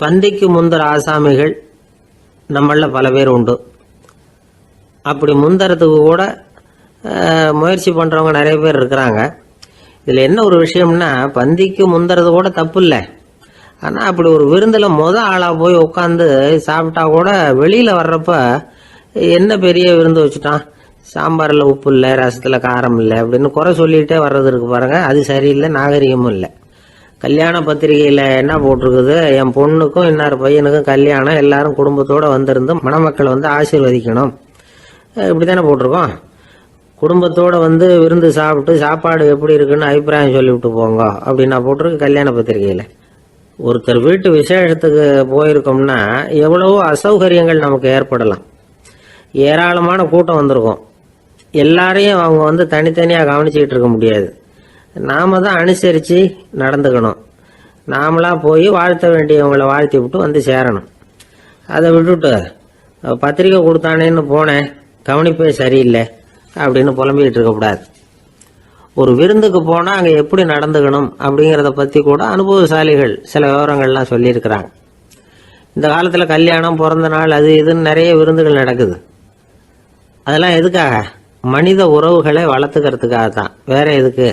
பந்திக்கு முந்தர ஆசாமிகள் நம்மள பல பேர் உண்டு. அப்படி முந்தறதுக்கு கூட முயற்சி பண்ணுறவங்க நிறைய பேர் இருக்கிறாங்க. இதில் என்ன ஒரு விஷயம்னா, பந்திக்கு முந்தறது கூட தப்பு இல்லை. ஆனால் அப்படி ஒரு விருந்தில் ஆளாக போய் உட்காந்து சாப்பிட்டா கூட வெளியில் வர்றப்ப என்ன பெரிய விருந்து வச்சுட்டான், சாம்பாரில் உப்பு இல்லை, ரசத்தில் காரம் இல்லை அப்படின்னு குறை சொல்லிகிட்டே வர்றது இருக்கு பாருங்க. அது சரியில்லை, நாகரிகமும் இல்லை. கல்யாண பத்திரிகையில் என்ன போட்டிருக்குது, என் பொண்ணுக்கும் இன்னார் பையனுக்கும் கல்யாணம், எல்லாரும் குடும்பத்தோடு வந்திருந்து மணமக்களை ஆசீர்வதிக்கணும், இப்படி தானே போட்டிருக்கோம். குடும்பத்தோடு விருந்து சாப்பிட்டு சாப்பாடு எப்படி இருக்குன்னு அபிப்பிராயம் சொல்லிவிட்டு போங்க அப்படின்னா போட்டிருக்கு கல்யாண பத்திரிகையில். ஒருத்தர் வீட்டு விசேஷத்துக்கு போயிருக்கோம்னா எவ்வளவோ அசௌகரியங்கள் நமக்கு ஏற்படலாம். ஏராளமான கூட்டம் வந்திருக்கும். எல்லாரையும் அவங்க தனித்தனியாக கவனிச்சுக்கிட்டு இருக்க முடியாது. நாம தான் அனுசரித்து நடந்துக்கணும். நாமளாக போய் வாழ்த்த வேண்டியவங்களை வாழ்த்தி விட்டு சேரணும். அதை விட்டுட்டு பத்திரிக்கை கொடுத்தானேன்னு போனேன், கவனிப்பே சரியில்லை அப்படின்னு புலம்பிக்கிட்டு இருக்கக்கூடாது. ஒரு விருந்துக்கு போனால் அங்கே எப்படி நடந்துக்கணும் அப்படிங்கிறத பற்றி கூட அனுபவசாலிகள் சில விவரங்கள்லாம் சொல்லியிருக்கிறாங்க. இந்த காலத்தில் கல்யாணம், பிறந்த நாள், அது இதுன்னு நிறைய விருந்துகள் நடக்குது. அதெல்லாம் எதுக்காக? மனித உறவுகளை வளர்த்துக்கிறதுக்காக தான், வேற எதுக்கு?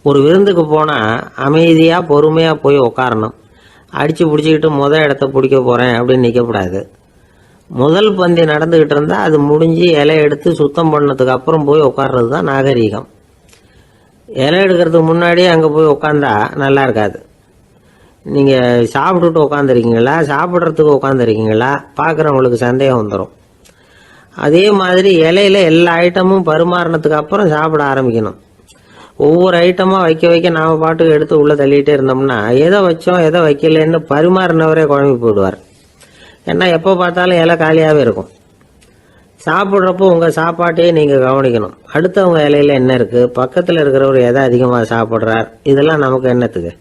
ஒரு விருந்துக்கு போனால் அமைதியாக பொறுமையாக போய் உட்காரணும். அடித்து பிடிச்சிக்கிட்டு இடத்த பிடிக்க போகிறேன் அப்படின்னு நிற்கக்கூடாது. முதல் பந்தி நடந்துக்கிட்டு இருந்தால் அது முடிஞ்சு இலை எடுத்து சுத்தம் பண்ணதுக்கு அப்புறம் போய் உட்கார்றது தான் நாகரீகம். இலை எடுக்கிறதுக்கு முன்னாடியே அங்கே போய் உட்காந்தா நல்லா இருக்காது. நீங்கள் சாப்பிட்டுட்டு உட்காந்துருக்கீங்களா, சாப்பிட்றதுக்கு உட்காந்துருக்கீங்களா, பார்க்குறவங்களுக்கு சந்தேகம் வந்துடும். அதே மாதிரி இலையில எல்லா ஐட்டமும் பரிமாறினதுக்கு அப்புறம் சாப்பிட ஆரம்பிக்கணும். ஒவ்வொரு ஐட்டமாக வைக்க வைக்க நாம் பாட்டுக்கு எடுத்து உள்ளே தள்ளிகிட்டே இருந்தோம்னா எதை வச்சோம் எதை வைக்கலன்னு பரிமாறினவரே குழம்பி போயிடுவார். ஏன்னா எப்போ பார்த்தாலும் இலை காலியாகவே இருக்கும். சாப்பிட்றப்போ உங்கள் சாப்பாட்டையே நீங்கள் கவனிக்கணும். அடுத்தவங்க இலையில என்ன இருக்குது, பக்கத்தில் இருக்கிறவர் எதை அதிகமாக சாப்பிட்றார், இதெல்லாம் நமக்கு என்னத்துக்கு?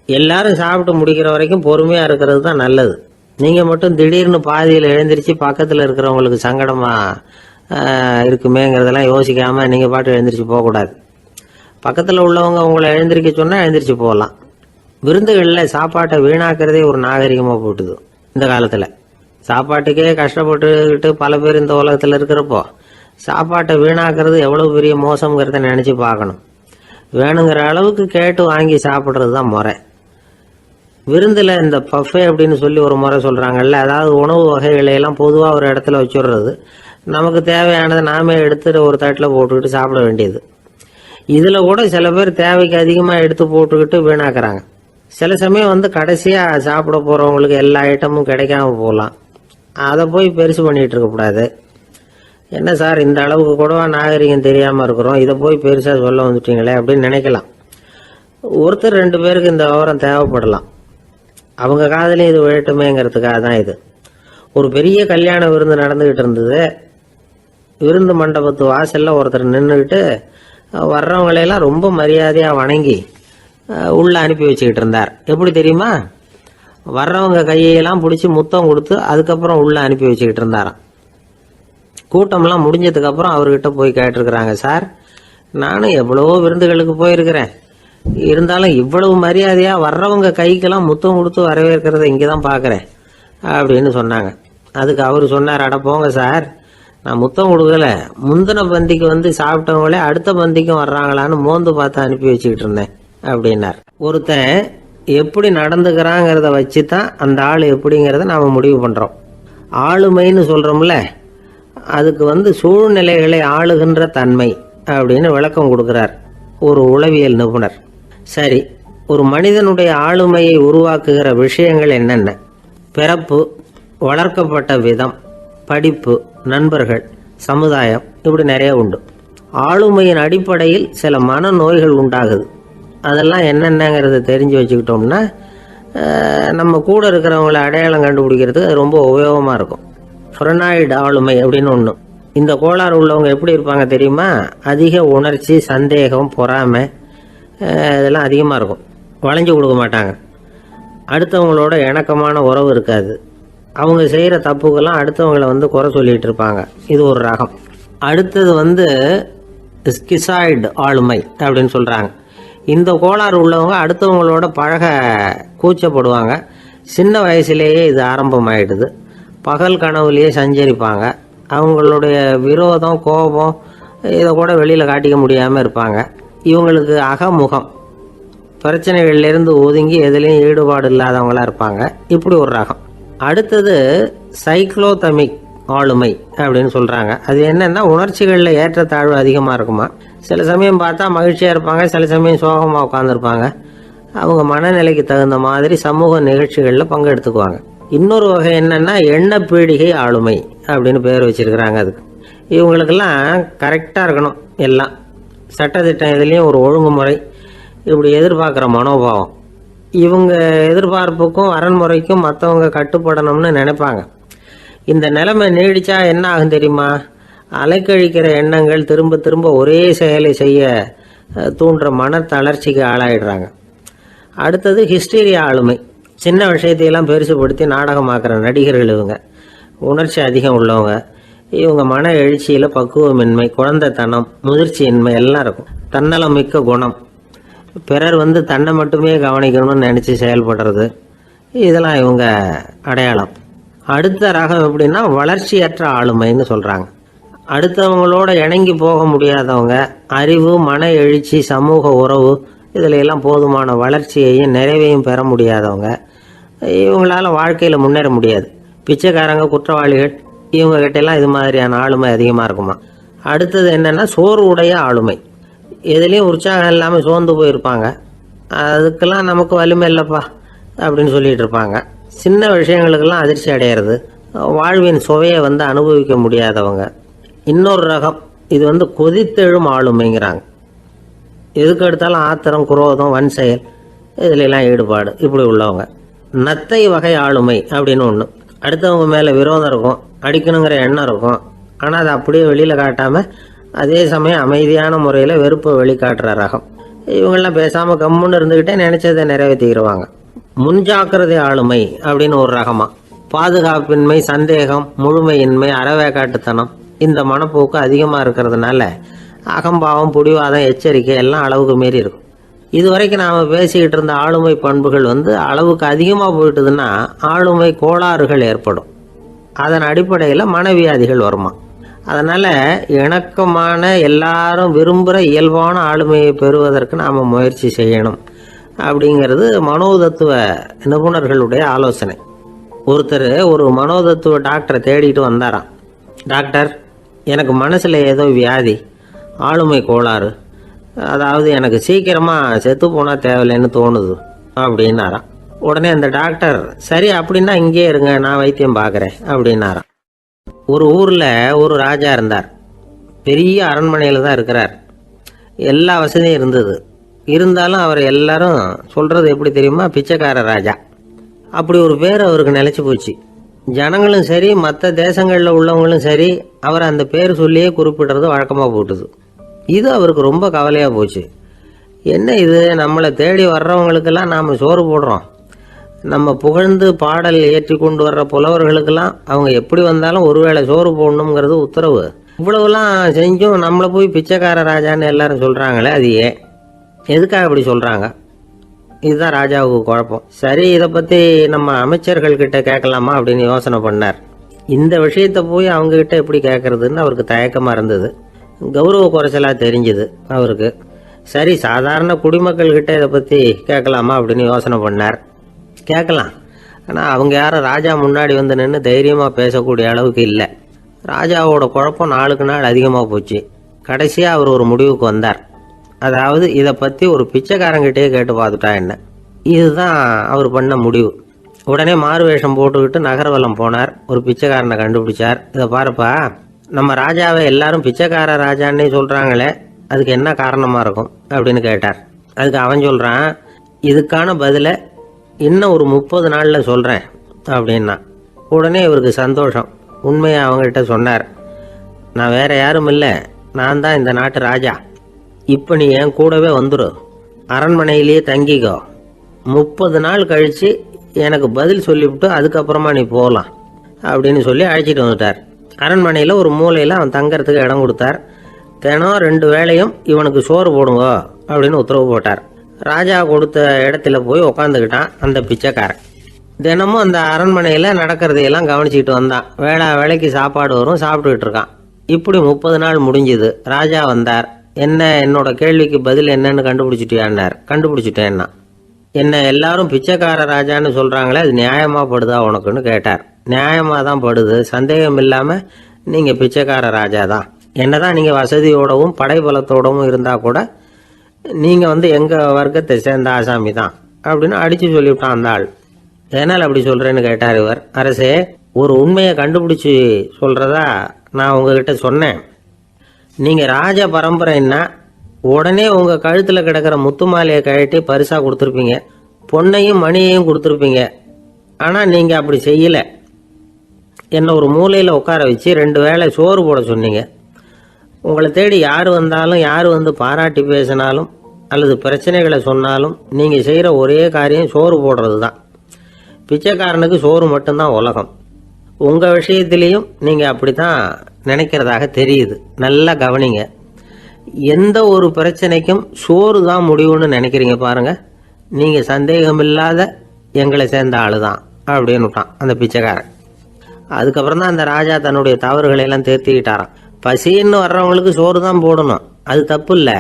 எல்லாரும் சாப்பிட்டு முடிக்கிற வரைக்கும் பொறுமையாக இருக்கிறது தான் நல்லது. நீங்கள் மட்டும் திடீர்னு பாதியில் எழுந்திரிச்சு பக்கத்தில் இருக்கிறவங்களுக்கு சங்கடமாக இருக்குமேங்கிறதெல்லாம் யோசிக்காமல் நீங்கள் பாட்டு எழுந்திரிச்சு போகக்கூடாது. பக்கத்தில் உள்ளவங்க உங்களை எழுந்திரிக்க சொன்னால் எழுந்திரிச்சு போகலாம். விருந்துகளில் சாப்பாட்டை வீணாக்கிறதே ஒரு நாகரிகமாக போட்டுது. இந்த காலத்தில் சாப்பாட்டுக்கே கஷ்டப்பட்டுக்கிட்டு பல பேர் இந்த உலகத்தில் இருக்கிறப்போ சாப்பாட்டை வீணாக்கிறது எவ்வளோ பெரிய மோசங்கிறத நினச்சி பார்க்கணும். வேணுங்கிற அளவுக்கு கேட்டு வாங்கி சாப்பிட்றது தான் முறை. விருந்தில் இந்த பஃபே அப்படின்னு சொல்லி ஒரு முறை சொல்கிறாங்கல்ல, அதாவது உணவு வகைகளையெல்லாம் பொதுவாக ஒரு இடத்துல வச்சுடுறது, நமக்கு தேவையானதை நாமே எடுத்துட்டு ஒரு தட்டில் போட்டுக்கிட்டு சாப்பிட வேண்டியது. இதில் கூட சில பேர் தேவைக்கு அதிகமாக எடுத்து போட்டுக்கிட்டு வீணாக்குறாங்க. சில சமயம் கடைசியாக சாப்பிட போகிறவங்களுக்கு எல்லா ஐட்டமும் கிடைக்காம போகலாம். அதை போய் பெருசு பண்ணிகிட்டு இருக்கக்கூடாது. என்ன சார், இந்த அளவுக்கு கூடவா நாகரிகம் தெரியாமல் இருக்கிறோம், இதை போய் பெருசாக சொல்ல வந்துட்டீங்களே அப்படின்னு நினைக்கலாம். ஒருத்தர் 2 பேருக்கு இந்த விவரம் தேவைப்படலாம். அவங்க காதலையும் இது விழட்டுமேங்கிறதுக்காக தான் இது. ஒரு பெரிய கல்யாண விருந்து நடந்துக்கிட்டு இருந்தது. விருந்து மண்டபத்து வாசலில் ஒருத்தர் நின்றுக்கிட்டு வர்றவங்களையெல்லாம் ரொம்ப மரியாதையாக வணங்கி உள்ளே அனுப்பி வச்சுக்கிட்டு இருந்தார். எப்படி தெரியுமா? வர்றவங்க கையெல்லாம் பிடிச்சி முத்தம் கொடுத்து அதுக்கப்புறம் உள்ளே அனுப்பி வச்சுக்கிட்டு இருந்தாராம். கூட்டம்லாம் முடிஞ்சதுக்கப்புறம் அவர்கிட்ட போய் கேட்டிருக்கிறாங்க, சார் நானும் எவ்வளவோ விருந்துகளுக்கு போயிருக்கிறேன், இருந்தாலும் இவ்வளவு மரியாதையாக வர்றவங்க கைக்கெல்லாம் முத்தம் கொடுத்து வரவேற்கிறத இங்கே தான் பார்க்குறேன் அப்படின்னு சொன்னாங்க. அதுக்கு அவர் சொன்னார், அட போங்க சார், நான் முத்தம் கொடுக்கல, முந்தின பந்திக்கு சாப்பிட்டவங்களே அடுத்த பந்திக்கும் வர்றாங்களான்னு மோந்து பார்த்து அனுப்பி வச்சுக்கிட்டு இருந்தேன் அப்படின்னார். ஒருத்தன் எப்படி நடந்துக்கிறாங்கிறத வச்சு தான் அந்த ஆள் எப்படிங்கிறத நாம் முடிவு பண்ணுறோம். ஆளுமைன்னு சொல்கிறோம்ல, அதுக்கு சூழ்நிலைகளை ஆளுகின்ற தன்மை அப்படின்னு விளக்கம் கொடுக்குறார் ஒரு உளவியல் நிபுணர். சரி, ஒரு மனிதனுடைய ஆளுமையை உருவாக்குகிற விஷயங்கள் என்னென்ன? பிறப்பு, வளர்க்கப்பட்ட விதம், படிப்பு, நண்பர்கள், சமுதாயம், இப்படி நிறைய உண்டு. ஆளுமையின் அடிப்படையில் சில மனநோய்கள் உண்டாகுது. அதெல்லாம் என்னென்னங்கிறத தெரிஞ்சு வச்சுக்கிட்டோம்னா நம்ம கூட இருக்கிறவங்கள அடையாளம் கண்டுபிடிக்கிறதுக்கு அது ரொம்ப உபயோகமாக இருக்கும். ஃப்ரெனாய்டு ஆளுமை அப்படின்னு ஒன்று. இந்த கோளாறு உள்ளவங்க எப்படி இருப்பாங்க தெரியுமா? அதிக உணர்ச்சி, சந்தேகம், பொறாமை இதெல்லாம் அதிகமாக இருக்கும். வளைஞ்சு கொடுக்க மாட்டாங்க. அடுத்தவங்களோட இணக்கமான உறவு இருக்காது. அவங்க செய்கிற தப்புக்கெல்லாம் அடுத்தவங்களை குறை சொல்லிகிட்டு இருப்பாங்க. இது ஒரு ரகம். அடுத்தது ஸ்கிசாய்டு ஆளுமை அப்படின்னு சொல்கிறாங்க. இந்த கோளாறு உள்ளவங்க அடுத்தவங்களோட பழக கூச்சப்படுவாங்க, சின்ன வயசுலேயே இது ஆரம்பமாயிடுது. பகல் கனவுலேயே சஞ்சரிப்பாங்க. அவங்களுடைய விரோதம், கோபம் இதை கூட வெளியில் காட்டிக்க முடியாமல் இருப்பாங்க. இவங்களுக்கு அகமுகம், பிரச்சனைகள்லேருந்து ஒதுங்கி எதுலேயும் ஈடுபாடு இல்லாதவங்களாக இருப்பாங்க. இப்படி ஒரு ரகம். அடுத்தது சைக்ளோதமிக் ஆளுமை அப்படின்னு சொல்கிறாங்க. அது என்னென்னா, உணர்ச்சிகளில் ஏற்றத்தாழ்வு அதிகமாக இருக்குமா. சில சமயம் பார்த்தா மகிழ்ச்சியாக இருப்பாங்க, சில சமயம் சோகமாக உட்காந்துருப்பாங்க. அவங்க மனநிலைக்கு தகுந்த மாதிரி சமூக நிகழ்ச்சிகளில் பங்கெடுத்துக்குவாங்க. இன்னொரு வகை என்னென்னா எண்ணப்பீடிகை ஆளுமை அப்படின்னு பேர் வச்சிருக்கிறாங்க. அதுக்கு இவங்களுக்கெல்லாம் கரெக்டாக இருக்கணும், எல்லாம் சட்டத்திட்டம் இதுலேயும் ஒரு ஒழுங்குமுறை, இப்படி எதிர்பார்க்குற மனோபாவம். இவங்க எதிர்பார்ப்புக்கும் அரண்முறைக்கும் மற்றவங்க கட்டுப்படணும்னு நினைப்பாங்க. இந்த நிலைமை நீடிச்சா என்ன ஆகும் தெரியுமா? அலைக்கழிக்கிற எண்ணங்கள் திரும்ப திரும்ப ஒரே செயலை செய்ய தூண்டுற மன தளர்ச்சிக்கு ஆளாயிடுறாங்க. அடுத்தது ஹிஸ்டீரியா ஆளுமை. சின்ன விஷயத்தையெல்லாம் பெருசுபடுத்தி நாடகமாக்குற நடிகர்கள் இவங்க. உணர்ச்சி அதிகம் உள்ளவங்க. இவங்க மன எழுச்சியில் பக்குவமின்மை, குழந்தைத்தனம், முதிர்ச்சியின்மை எல்லாம் இருக்கும். தன்னலம் மிக்க குணம், பிறர் தன்னை மட்டுமே கவனிக்கணும்னு நினச்சி செயல்படுறது, இதெல்லாம் இவங்க அடையாளம். அடுத்த ரகம் எப்படின்னா வளர்ச்சியற்ற ஆளுமைன்னு சொல்கிறாங்க. அடுத்தவங்களோட இணங்கி போக முடியாதவங்க, அறிவு, மன எழுச்சி, சமூக உறவு இதில் எல்லாம் போதுமான வளர்ச்சியையும் நிறைவையும் பெற முடியாதவங்க. இவங்களால வாழ்க்கையில் முன்னேற முடியாது. பிச்சைக்காரங்க, குற்றவாளிகள் இவங்ககிட்டெல்லாம் இது மாதிரியான ஆளுமை அதிகமாக இருக்குமா. அடுத்தது என்னென்னா சோர்வுடைய ஆளுமை. எதுலேயும் உற்சாகம் இல்லாமல் சோர்ந்து போயிருப்பாங்க. அதுக்கெல்லாம் நமக்கு வலிமை இல்லைப்பா அப்படின்னு சொல்லிட்டு இருப்பாங்க. சின்ன விஷயங்களுக்கெல்லாம் அதிர்ச்சி அடையிறது, வாழ்வின் சுவையை அனுபவிக்க முடியாதவங்க. இன்னொரு ரகம் இது கொதித்தெழும் ஆளுமைங்கிறாங்க. எதுக்கு எடுத்தாலும் ஆத்திரம், குரோதம், வன் செயல் இதுலெல்லாம் ஈடுபாடு, இப்படி உள்ளவங்க. நத்தை வகை ஆளுமை அப்படின்னு ஒன்று. அடுத்தவங்க மேலே விரோதம் இருக்கும், அடிக்கணுங்கிற எண்ணம் இருக்கும். ஆனால் அதை அப்படியே வெளியில் காட்டாமல் அதே சமயம் அமைதியான முறையில் வெறுப்பை வெளிக்காட்டுற ரகம். இவங்கெல்லாம் பேசாமல் கம்முன்னு இருந்துக்கிட்டே நினைச்சதை நிறைவேற்றிடுவாங்க. முன்ஜாக்கிரதை ஆளுமை அப்படின்னு ஒரு ரகமா. பாதுகாப்பின்மை, சந்தேகம், முழுமையின்மை, அறவேக்காட்டுத்தனம் இந்த மனப்போக்கு அதிகமாக இருக்கிறதுனால அகம்பாவம், புடிவாதம், எச்சரிக்கை எல்லாம் அளவுக்கு மீறி இருக்கும். இதுவரைக்கும் நாம் பேசிக்கிட்டு இருந்த ஆளுமை பண்புகள் அளவுக்கு அதிகமாக போயிட்டுதுன்னா ஆளுமை கோளாறுகள் ஏற்படும். அதன் அடிப்படையில் மனவியாதிகள் வருமா. அதனால் இணக்கமான, எல்லாரும் விரும்புகிற இயல்பான ஆளுமையை பெறுவதற்கு நாம் முயற்சி செய்யணும் அப்படிங்கிறது மனோதத்துவ நிபுணர்களுடைய ஆலோசனை. ஒருத்தர் ஒரு மனோதத்துவ டாக்டரை தேடிட்டு வந்தாராம். டாக்டர், எனக்கு மனசில் ஏதோ வியாதி, ஆளுமை கோளாறு, அதாவது எனக்கு சீக்கிரமாக செத்து போனால் தேவையில்லைன்னு தோணுது அப்படின்னாராம். உடனே அந்த டாக்டர், சரி அப்படின்னா இங்கே இருங்க, நான் வைத்தியம் பார்க்குறேன் அப்படின்னாராம். ஒரு ஊரில் ஒரு ராஜா இருந்தார். பெரிய அரண்மனையில் தான் இருக்கிறார். எல்லா வசதியும் இருந்தது. இருந்தாலும் அவர் எல்லாரும் சொல்கிறது எப்படி தெரியுமா? பிச்சைக்கார ராஜா. அப்படி ஒரு பேர் அவருக்கு நிலைச்சி போச்சு. ஜனங்களும் சரி, மற்ற தேசங்களில் உள்ளவங்களும் சரி, அவர் அந்த பேர் சொல்லியே குறிப்பிடுறது வழக்கமாக போட்டுது. இது அவருக்கு ரொம்ப கவலையாக போச்சு. என்ன இது, நம்மளை தேடி வர்றவங்களுக்கெல்லாம் நாம் சோறு போடுறோம், நம்ம புகழ்ந்து பாடல் ஏற்றி கொண்டு வர்ற புலவர்களுக்கெல்லாம் அவங்க எப்படி வந்தாலும் ஒருவேளை சோறு போடணுங்கிறது உத்தரவு. இவ்வளவுலாம் செஞ்சும் நம்மளை போய் பிச்சைக்கார ராஜான்னு எல்லாரும் சொல்கிறாங்களே, அது ஏன், எதுக்காக இப்படி சொல்கிறாங்க? இதுதான் ராஜாவுக்கு குழப்பம். சரி, இதை பற்றி நம்ம அமைச்சர்கள்கிட்ட கேட்கலாமா அப்படின்னு யோசனை பண்ணார். இந்த விஷயத்தை போய் அவங்ககிட்ட எப்படி கேட்கறதுன்னு அவருக்கு தயக்கமாக இருந்தது. கௌரவ குறைச்சலாக தெரிஞ்சுது அவருக்கு. சரி, சாதாரண குடிமக்கள்கிட்ட இதை பற்றி கேட்கலாமா அப்படின்னு யோசனை பண்ணார். கேட்கலாம், ஆனால் அவங்க யாரும் ராஜா முன்னாடி நின்று தைரியமாக பேசக்கூடிய அளவுக்கு இல்லை. ராஜாவோட குழப்பம் நாளுக்கு நாள் அதிகமாக போச்சு. கடைசியாக அவர் ஒரு முடிவுக்கு வந்தார். அதாவது இதை பற்றி ஒரு பிச்சைக்காரங்கிட்டே கேட்டு பார்த்துட்டா என்ன. இதுதான் அவர் பண்ண முடிவு. உடனே மாறுவேஷம் போட்டுக்கிட்டு நகர்வலம் போனார். ஒரு பிச்சைக்காரனை கண்டுபிடிச்சார். இதை பாருப்பா, நம்ம ராஜாவை எல்லாரும் பிச்சைக்கார ராஜான்னே சொல்கிறாங்களே, அதுக்கு என்ன காரணமாக இருக்கும் அப்படின்னு கேட்டார். அதுக்கு அவன் சொல்கிறான், இதுக்கான பதிலை இன்னும் ஒரு 30 நாளில் சொல்கிறேன் அப்படின்னா. உடனே இவருக்கு சந்தோஷம். உண்மையை அவங்ககிட்ட சொன்னார். நான் வேற யாரும் இல்லை, நான் தான் இந்த நாட்டு ராஜா. இப்போ நீ என் கூடவே வந்துடு, அரண்மனையிலேயே தங்கிக்கோ. 30 நாள் கழித்து எனக்கு பதில் சொல்லிவிட்டு அதுக்கப்புறமா நீ போகலாம் அப்படின்னு சொல்லி அழைச்சிட்டு வந்துட்டார். அரண்மனையில் ஒரு மூலையில் அவன் தங்கறதுக்கு இடம் கொடுத்தார். தினம் 2 வேளையும் இவனுக்கு சோறு போடுங்க அப்படின்னு உத்தரவு போட்டார். ராஜா கொடுத்த இடத்துல போய் உக்காந்துக்கிட்டான் அந்த பிச்சைக்காரன். தினமும் அந்த அரண்மனையில் நடக்கிறதையெல்லாம் கவனிச்சிக்கிட்டு வந்தான். வேளைக்கு சாப்பாடு வரும், சாப்பிட்டுக்கிட்டு இருக்கான். இப்படி 30 நாள் முடிஞ்சுது. ராஜா வந்தார். என்ன, என்னோட கேள்விக்கு பதில் என்னன்னு கண்டுபிடிச்சிட்டியான்னார். கண்டுபிடிச்சிட்டேன்னா. என்ன எல்லாரும் பிச்சைக்கார ராஜான்னு சொல்கிறாங்களே, அது நியாயமாக படுதா உனக்குன்னு கேட்டார். நியாயமாக தான் படுது, சந்தேகம் இல்லாமல் நீங்கள் பிச்சைக்கார ராஜா தான். என்னதான் நீங்கள் வசதியோடவும் படைபலத்தோடவும் இருந்தால் கூட நீங்கள் எங்கள் வர்க்கத்தை சேர்ந்த ஆசாமி தான் அப்படின்னு அடித்து சொல்லிவிட்டான் அந்த ஆள். ஏனால் அப்படி சொல்கிறேன்னு கேட்டார் இவர். அரசே, ஒரு உண்மையை கண்டுபிடிச்சி சொல்கிறதா நான் உங்ககிட்ட சொன்னேன். நீங்கள் ராஜ பரம்பரைன்னா உடனே உங்கள் கழுத்தில் கிடக்கிற முத்து மாலையை கழட்டி பரிசாக கொடுத்துருப்பீங்க, பொண்ணையும் மணியையும் கொடுத்துருப்பீங்க. ஆனால் நீங்கள் அப்படி செய்யலை. என்னை ஒரு மூலையில் உட்கார வச்சு 2 வேளை சோறு போட சொன்னீங்க. உங்களை தேடி யார் வந்தாலும், யார் பாராட்டி பேசினாலும் அல்லது பிரச்சனைகளை சொன்னாலும் நீங்கள் செய்கிற ஒரே காரியம் சோறு போடுறது தான். பிச்சைக்காரனுக்கு சோறு மட்டும்தான் உலகம். உங்கள் விஷயத்திலையும் நீங்கள் அப்படி தான் நினைக்கிறதாக தெரியுது. நல்லா கவனிங்க. எந்த ஒரு பிரச்சனைக்கும் சோறு தான் முடிவுன்னு நினைக்கிறீங்க பாருங்க. நீங்கள் சந்தேகமில்லாத எங்களை சேர்ந்த ஆளு தான் அப்படின்னு விட்டான் அந்த பிச்சைக்காரன். அதுக்கப்புறம் தான் அந்த ராஜா தன்னுடைய தவறுகளை எல்லாம் தேர்த்திக்கிட்டாராம். பசின்னு வர்றவங்களுக்கு சோறு தான் போடணும், அது தப்பு இல்லை.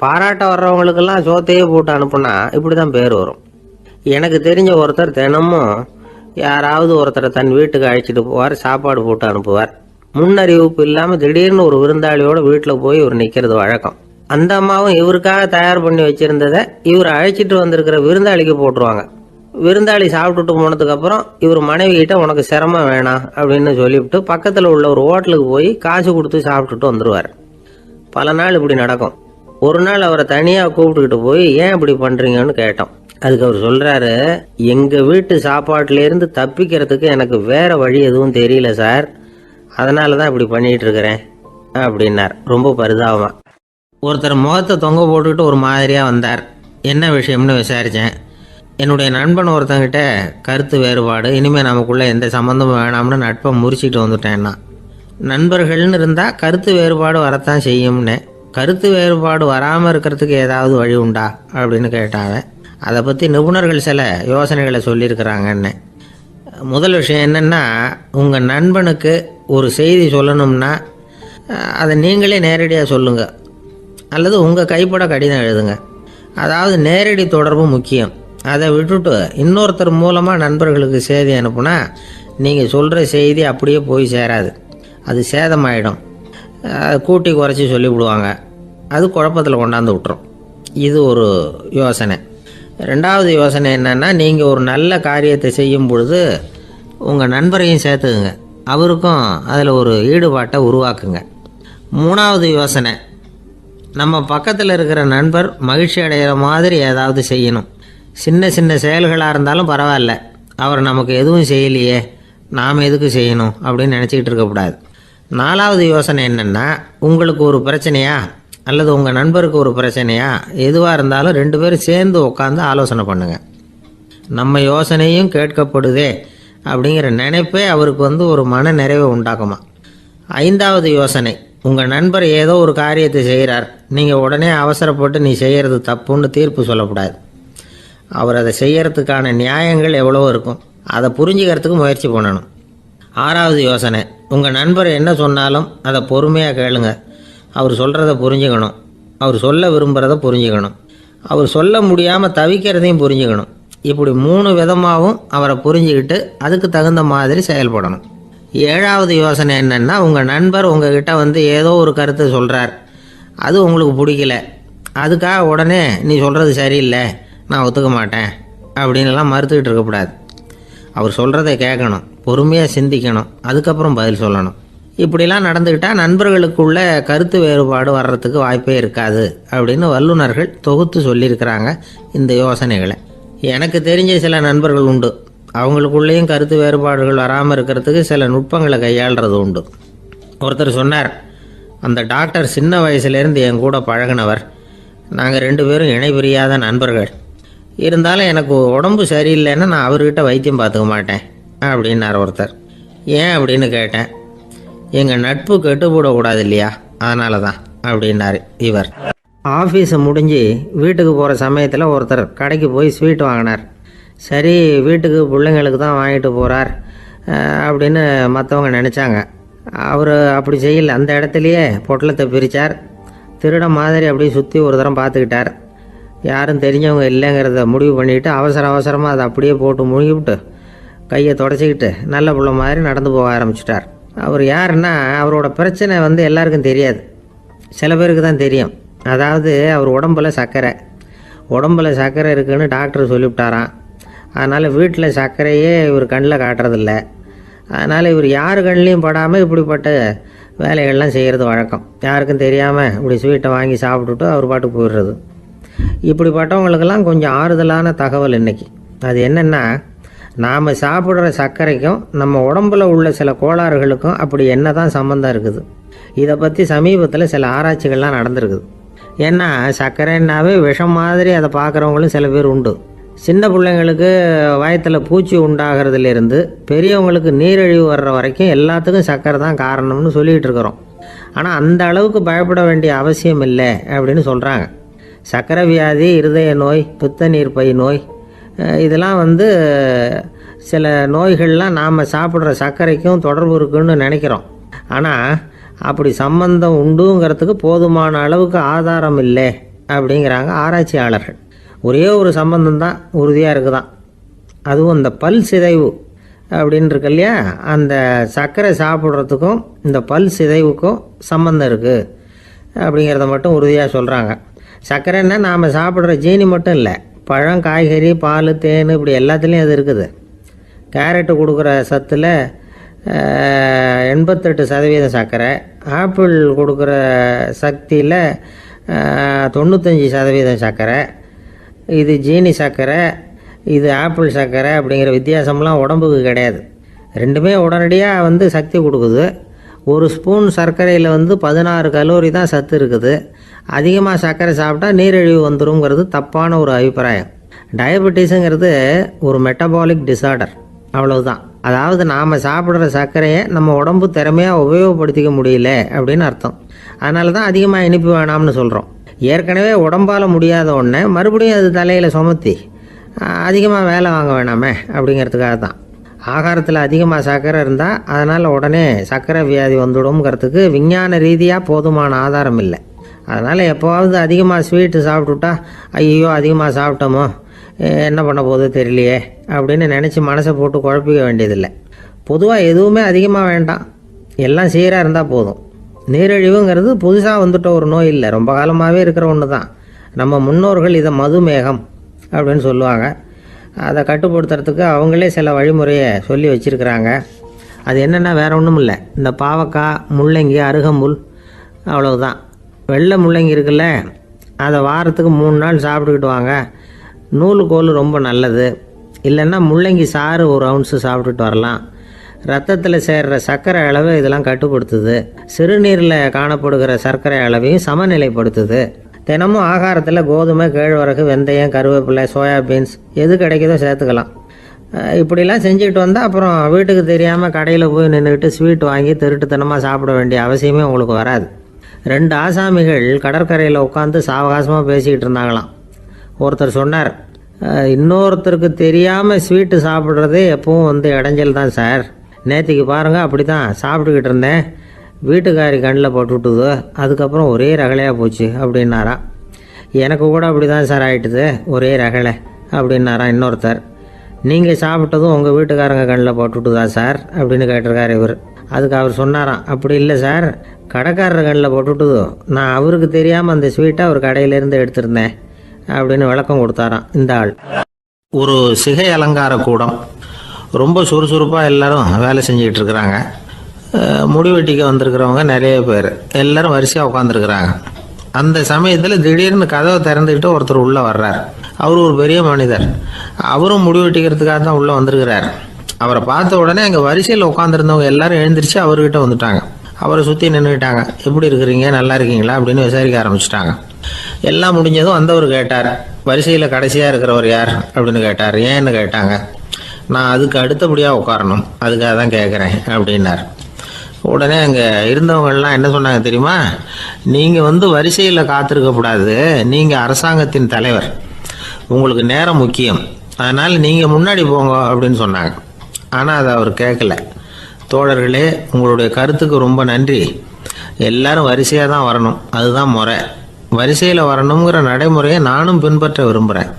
பாராட்ட வர்றவங்களுக்கெல்லாம் சோத்தையே போட்டு அனுப்புனா இப்படி தான் பேர் வரும். எனக்கு தெரிஞ்ச ஒருத்தர் தினமும் யாராவது ஒருத்தரை தன் வீட்டுக்கு அழைச்சிட்டு போவார், சாப்பாடு போட்டு அனுப்புவார். முன்னறிவிப்பு இல்லாமல் திடீர்னு ஒரு விருந்தாளியோட வீட்டில் போய் இவர் நிற்கிறது வழக்கம். அந்த அம்மாவும் இவருக்காக தயார் பண்ணி வச்சிருந்ததை இவர் அழைச்சிட்டு வந்திருக்கிற விருந்தாளிக்கு போட்டுருவாங்க. விருந்தாளி சாப்பிட்டுட்டு போனதுக்கப்புறம் இவர் மனைவி கிட்ட உனக்கு சிரமம் வேணாம் அப்படின்னு சொல்லிவிட்டு பக்கத்தில் உள்ள ஒரு ஹோட்டலுக்கு போய் காசு கொடுத்து சாப்பிட்டுட்டு வந்துடுவார். பல நாள் இப்படி நடக்கும். ஒரு நாள் அவரை தனியாக கூப்பிட்டுக்கிட்டு போய் ஏன் இப்படி பண்ணுறீங்கன்னு கேட்டோம். அதுக்கு அவர் சொல்கிறாரு, எங்கள் வீட்டு சாப்பாட்டிலேருந்து தப்பிக்கிறதுக்கு எனக்கு வேறு வழி எதுவும் தெரியல சார், அதனால தான் இப்படி பண்ணிகிட்டு இருக்கிறேன் அப்படின்னார் ரொம்ப பரிதாபமாக. ஒருத்தர் முகத்தை தொங்க போட்டுக்கிட்டு ஒரு மாதிரியாக வந்தார். என்ன விஷயம்னு விசாரித்தேன். என்னுடைய நண்பன் ஒருத்தங்கிட்ட கருத்து வேறுபாடு, இனிமேல் நமக்குள்ளே எந்த சம்மந்தமும் வேணாம்னு நட்பை முறிச்சிட்டு வந்துட்டேன்னா. நண்பர்கள்னு இருந்தால் கருத்து வேறுபாடு வரத்தான் செய்யும்னு. கருத்து வேறுபாடு வராமல் இருக்கிறதுக்கு ஏதாவது வழி உண்டா அப்படின்னு கேட்டாங்க. அதை பற்றி நிபுணர்கள் சில யோசனைகளை சொல்லியிருக்கிறாங்கன்னு. முதல் விஷயம் என்னென்னா, உங்கள் நண்பனுக்கு ஒரு செய்தி சொல்லணும்னா அதை நீங்களே நேரடியாக சொல்லுங்கள், அல்லது உங்கள் கைப்பட கடிதம் எழுதுங்க. அதாவது நேரடி தொடர்பு முக்கியம். அதை விட்டுட்டு இன்னொருத்தர் மூலமாக நண்பர்களுக்கு செய்தி அனுப்புனா நீங்கள் சொல்கிற செய்தி அப்படியே போய் சேராது, அது சேதமாயிடும். கூட்டி குறைச்சி சொல்லிவிடுவாங்க, அது குழப்பத்தில் கொண்டாந்து விட்டுரும். இது ஒரு யோசனை. ரெண்டாவது யோசனை என்னென்னா, நீங்கள் ஒரு நல்ல காரியத்தை செய்யும் பொழுது உங்கள் நண்பரையும் சேர்த்துக்குங்க, அவருக்கும் அதில் ஒரு ஈடுபாட்டை உருவாக்குங்க. மூணாவது யோசனை, நம்ம பக்கத்தில் இருக்கிற நண்பர் மகிழ்ச்சி அடைகிற மாதிரி ஏதாவது செய்யணும். சின்ன சின்ன செயல்களாக இருந்தாலும் பரவாயில்ல, அவர் நமக்கு எதுவும் செய்யலையே, நாம் எதுக்கு செய்யணும் அப்படின்னு நினச்சிக்கிட்டு இருக்கக்கூடாது. நாலாவது யோசனை என்னென்னா, உங்களுக்கு ஒரு பிரச்சனையா அல்லது உங்கள் நண்பருக்கு ஒரு பிரச்சனையா, எதுவாக இருந்தாலும் 2 பேரும் சேர்ந்து உட்காந்து ஆலோசனை பண்ணுங்கள். நம்ம யோசனையும் கேட்கப்படுதே அப்படிங்கிற நினைப்பே அவருக்கு ஒரு மன நிறைவை உண்டாக்குமா. 5வது யோசனை, உங்கள் நண்பர் ஏதோ ஒரு காரியத்தை செய்கிறார், நீங்கள் உடனே அவசரப்பட்டு நீ செய்கிறது தப்புன்னு தீர்ப்பு சொல்லக்கூடாது. அவர் அதை செய்யறதுக்கான நியாயங்கள் எவ்வளோ இருக்கும், அதை புரிஞ்சுக்கிறதுக்கு முயற்சி பண்ணணும். 6வது யோசனை, உங்கள் நண்பர் என்ன சொன்னாலும் அதை பொறுமையாக கேளுங்க. அவர் சொல்கிறத புரிஞ்சுக்கணும், அவர் சொல்ல விரும்புகிறத புரிஞ்சுக்கணும், அவர் சொல்ல முடியாமல் தவிக்கிறதையும் புரிஞ்சுக்கணும். இப்படி 3 விதமாகவும் அவரை புரிஞ்சுக்கிட்டு அதுக்கு தகுந்த மாதிரி செயல்படணும். 7வது யோசனை என்னென்னா, உங்கள் நண்பர் உங்ககிட்ட ஏதோ ஒரு கருத்தை சொல்கிறார், அது உங்களுக்கு பிடிக்கல, அதுக்காக உடனே நீ சொல்கிறது சரியில்லை, நான் ஒத்துக்க மாட்டேன் அப்படின்லாம் மறுத்துக்கிட்டு இருக்கக்கூடாது. அவர் சொல்கிறத கேட்கணும், பொறுமையாக சிந்திக்கணும், அதுக்கப்புறம் பதில் சொல்லணும். இப்படிலாம் நடந்துக்கிட்டால் நண்பர்களுக்குள்ள கருத்து வேறுபாடு வர்றதுக்கு வாய்ப்பே இருக்காது அப்படின்னு வல்லுநர்கள் தொகுத்து சொல்லியிருக்கிறாங்க இந்த யோசனைகளை. எனக்கு தெரிஞ்ச சில நண்பர்கள் உண்டு, அவங்களுக்குள்ளேயும் கருத்து வேறுபாடுகள் வராமல் இருக்கிறதுக்கு சில நுட்பங்களை கையாளுறது உண்டு. ஒருத்தர் சொன்னார், அந்த டாக்டர் சின்ன வயசுலேருந்து என் கூட பழகினவர், நாங்கள் 2 பேரும் இணை பிரியாத நண்பர்கள். இருந்தாலும் எனக்கு உடம்பு சரியில்லைன்னா நான் அவர்கிட்ட வைத்தியம் பார்த்துக்க மாட்டேன் அப்படின்னார் ஒருத்தர். ஏன் அப்படின்னு கேட்டேன். எங்கள் நட்பு கெட்டுப்படக்கூடாது இல்லையா, அதனால தான் அப்படின்னாரு இவர். ஆஃபீஸை முடிஞ்சு வீட்டுக்கு போகிற சமயத்தில் ஒருத்தர் கடைக்கு போய் ஸ்வீட் வாங்கினார். சரி வீட்டுக்கு பிள்ளைங்களுக்கு தான் வாங்கிட்டு போகிறார் அப்படின்னு மற்றவங்க நினச்சாங்க. அவர் அப்படி செய்யல. அந்த இடத்துலையே பொட்டலத்தை பிரித்தார். திருட மாதிரி அப்படியே சுற்றி ஒரு தரம் பார்த்துக்கிட்டார். யாரும் தெரிஞ்சவங்க இல்லைங்கிறத முடிவு பண்ணிவிட்டு அவசரமாக அதை அப்படியே போட்டு முழுகிவிட்டு கையை தொடச்சிக்கிட்டு நல்ல புள்ள மாதிரி நடந்து போக ஆரம்பிச்சிட்டார். அவர் யாருன்னா, அவரோட பிரச்சனை எல்லாருக்கும் தெரியாது, சில பேருக்கு தான் தெரியும். அதாவது அவர் உடம்பில் சர்க்கரை இருக்குதுன்னு டாக்டர் சொல்லிவிட்டாராம். அதனால் வீட்டில் சர்க்கரையே இவர் கண்ணில் காட்டுறதில்ல. அதனால் இவர் யார் கண்ணிலையும் படாமல் இப்படிப்பட்ட வேலைகள்லாம் செய்கிறது வழக்கம். யாருக்கும் தெரியாமல் இப்படி ஸ்வீட்டை வாங்கி சாப்பிட்டுட்டு அவர் பாட்டுக்கு போயிடுறது. இப்படிப்பட்டவங்களுக்கெல்லாம் கொஞ்சம் ஆறுதலான தகவல் இன்றைக்கி. அது என்னென்னா, நாம் சாப்பிட்ற சர்க்கரைக்கும் நம்ம உடம்பில் உள்ள சில கோளாறுகளுக்கும் அப்படி என்ன தான் சம்மந்தம் இருக்குது. இதை பற்றி சமீபத்தில் சில ஆராய்ச்சிகள்லாம் நடந்திருக்குது. ஏன்னா சர்க்கரைன்னாவே விஷம் மாதிரி அதை பார்க்குறவங்களும் சில பேர் உண்டு. சின்ன பிள்ளைங்களுக்கு வயத்தில் பூச்சி உண்டாகிறதுலேருந்து பெரியவங்களுக்கு நீரிழிவு வர்ற வரைக்கும் எல்லாத்துக்கும் சர்க்கரை தான் காரணம்னு சொல்லிகிட்டு இருக்கிறோம். ஆனால் அந்த அளவுக்கு பயப்பட வேண்டிய அவசியம் இல்லை அப்படின்னு சொல்கிறாங்க. சர்க்கரை வியாதி, இருதய நோய், பித்த நீர் பை நோய், இதெல்லாம் சில நோய்கள்லாம் நாம் சாப்பிட்ற சர்க்கரைக்கும் தொடர்பு இருக்குன்னு நினைக்கிறோம். ஆனால் அப்படி சம்பந்தம் உண்டுங்கிறதுக்கு போதுமான அளவுக்கு ஆதாரம் இல்லை அப்படிங்கிறாங்க ஆராய்ச்சியாளர்கள். ஒரே ஒரு சம்பந்தம் தான் உறுதியாக இருக்குதான். அதுவும் இந்த பல் சிதைவு அப்படின்னு இருக்கு இல்லையா, அந்த சர்க்கரை சாப்பிட்றதுக்கும் இந்த பல் சிதைவுக்கும் சம்பந்தம் இருக்குது அப்படிங்கிறத மட்டும் உறுதியாக சொல்கிறாங்க. சர்க்கரைன்னா நாம் சாப்பிட்ற ஜீனி மட்டும் இல்லை, பழம், காய்கறி, பால், தேன், இப்படி எல்லாத்துலேயும் அது இருக்குது. கேரட்டு கொடுக்குற சத்தில் 88% சர்க்கரை, ஆப்பிள் கொடுக்குற சக்தியில் 95% சர்க்கரை. இது ஜீனி சர்க்கரை, இது ஆப்பிள் சர்க்கரை அப்படிங்கிற வித்தியாசம்லாம் உடம்புக்கு கிடையாது. ரெண்டுமே உடனடியாக சக்தி கொடுக்குது. ஒரு ஸ்பூன் சர்க்கரையில் 16 கலோரி தான் சத்து இருக்குது. அதிகமாக சர்க்கரை சாப்பிட்டா நீரிழிவு வந்துருங்கிறது தப்பான ஒரு அபிப்பிராயம். டயபெட்டிஸுங்கிறது ஒரு மெட்டபாலிக் டிசார்டர், அவ்வளவுதான். அதாவது நாம் சாப்பிட்ற சர்க்கரையை நம்ம உடம்பு திறமையாக உபயோகப்படுத்திக்க முடியல அப்படின்னு அர்த்தம். அதனால தான் அதிகமாக இனிப்பு வேணாம்னு சொல்கிறோம். ஏற்கனவே உடம்பால் முடியாத ஒன்றை மறுபடியும் அது தலையில் சுமத்தி அதிகமாக வேலை வாங்க வேணாமே அப்படிங்கிறதுக்காக தான். ஆகாரத்தில் அதிகமாக சர்க்கரை இருந்தால் அதனால் உடனே சர்க்கரை வியாதி வந்துடும்ங்கிறதுக்கு விஞ்ஞான ரீதியாக போதுமான ஆதாரம் இல்லை. அதனால் எப்போவாவது அதிகமாக ஸ்வீட்டு சாப்பிட்டுட்டா ஐயோ அதிகமாக சாப்பிட்டோமோ என்ன பண்ண போதோ தெரியலையே அப்படின்னு நினச்சி மனசை போட்டு குழப்பிக்க வேண்டியதில்லை. பொதுவாக எதுவுமே அதிகமாக வேண்டாம், எல்லாம் சீராக இருந்தால் போதும். நீரிழிவுங்கிறது புதுசாக வந்துட்ட ஒரு நோய் இல்லை, ரொம்ப காலமாகவே இருக்கிற ஒன்று தான். நம்ம முன்னோர்கள் இதை மதுமேகம் அப்படின்னு சொல்லுவாங்க. அதை கட்டுப்படுத்துறதுக்கு அவங்களே சில வழிமுறையை சொல்லி வச்சுருக்கிறாங்க. அது என்னென்னா வேறு ஒன்றும் இல்லை, இந்த பாவக்காய், முள்ளங்கி, அருகம்புல், அவ்வளவுதான். வெள்ளை முள்ளங்கி இருக்குல்ல, அதை வாரத்துக்கு 3 நாள் சாப்பிட்டுக்கிட்டு வாங்க. நூலுக்கோல் ரொம்ப நல்லது. இல்லைன்னா முள்ளங்கி சாறு 1 ounce சாப்பிட்டுட்டு வரலாம். ரத்தத்தில் சேர்கிற சர்க்கரை அளவை இதெல்லாம் கட்டுப்படுத்துது. சிறுநீரில் காணப்படுகிற சர்க்கரை அளவையும் சமநிலைப்படுத்துது. தினமும் ஆகாரத்தில் கோதுமை, கேழ்வரகு, வெந்தயம், கருவேப்பிலை, சோயாபீன்ஸ் எது கிடைக்குதோ சேர்த்துக்கலாம். இப்படிலாம் செஞ்சுக்கிட்டு வந்தால் அப்புறம் வீட்டுக்கு தெரியாமல் கடையில் போய் நின்றுக்கிட்டு ஸ்வீட் வாங்கி திருட்டுத்தனமாக சாப்பிட வேண்டிய அவசியமே உங்களுக்கு வராது. 2 ஆசாமிகள் கடற்கரையில் உட்காந்து சாவகாசமாக பேசிக்கிட்டு இருந்தாங்களாம். ஒருத்தர் சொன்னார், இன்னொருத்தருக்கு தெரியாமல் ஸ்வீட்டு சாப்பிட்றதே எப்பவும் இடைஞ்சல் தான் சார். நேற்றுக்கு பாருங்கள் அப்படி தான் சாப்பிட்டுக்கிட்டு இருந்தேன், வீட்டுக்காரி கண்ணில் போட்டுவிட்டுது, அதுக்கப்புறம் ஒரே ரகலையாக போச்சு அப்படின்னாரா. எனக்கு கூட அப்படி தான் சார் ஆகிட்டுது, ஒரே ரகலை அப்படின்னாரா இன்னொருத்தர். நீங்கள் சாப்பிட்டதும் உங்கள் வீட்டுக்காரங்க கண்ணில் போட்டுவிட்டுதா சார் அப்படின்னு கேட்டிருக்காரு இவர். அதுக்கு அவர் சொன்னாராம், அப்படி இல்லை சார், கடைக்காரர் கண்ணில் போட்டுவிட்டுதோ, நான் அவருக்கு தெரியாமல் அந்த ஸ்வீட்டை அவர் கடையிலேருந்து எடுத்திருந்தேன் அப்படின்னு விளக்கம் கொடுத்தாராம் இந்த ஆள். ஒரு சிகை அலங்கார கூடம், ரொம்ப சுறுசுறுப்பாக எல்லாரும் வேலை செஞ்சுக்கிட்டு இருக்கிறாங்க. முடிவெட்டிக்க வந்திருக்கிறவங்க நிறைய பேர், எல்லாரும் வரிசையாக உட்காந்துருக்குறாங்க. அந்த சமயத்தில் திடீர்னு கதவை திறந்துக்கிட்டு ஒருத்தர் உள்ளே வர்றார். அவர் ஒரு பெரிய மனிதர், அவரும் முடிவெட்டிக்கிறதுக்காக தான் உள்ளே வந்திருக்கிறார். அவரை பார்த்த உடனே அங்கே வரிசையில் உட்காந்துருந்தவங்க எல்லாரும் எழுந்திரிச்சு அவர்கிட்ட வந்துட்டாங்க. அவரை சுற்றி நின்றுக்கிட்டாங்க. எப்படி இருக்கிறீங்க, நல்லா இருக்கீங்களா அப்படின்னு விசாரிக்க ஆரம்பிச்சிட்டாங்க. எல்லாம் முடிஞ்சதும் வந்தவர் கேட்டார், வரிசையில் கடைசியாக இருக்கிறவர் யார் அப்படின்னு கேட்டார். ஏன்னு கேட்டாங்க. நான் அதுக்கு அடுத்தபடியாக உட்காரணும், அதுக்காக தான் கேட்குறேன் அப்படின்னார். உடனே அங்கே இருந்தவங்கள்லாம் என்ன சொன்னாங்க தெரியுமா, நீங்கள் வரிசையில் காத்திருக்கக்கூடாது, நீங்கள் அரசாங்கத்தின் தலைவர், உங்களுக்கு நேரம் முக்கியம், அதனால் நீங்கள் முன்னாடி போங்க அப்படின்னு சொன்னாங்க. ஆனால் அதை அவர் கேட்கல. தோழர்களே, உங்களுடைய கருத்துக்கு ரொம்ப நன்றி. எல்லாரும் வரிசையாக தான் வரணும், அதுதான் முறை. வரிசையில் வரணுங்கிற நடைமுறையை நானும் பின்பற்ற விரும்புகிறேன்.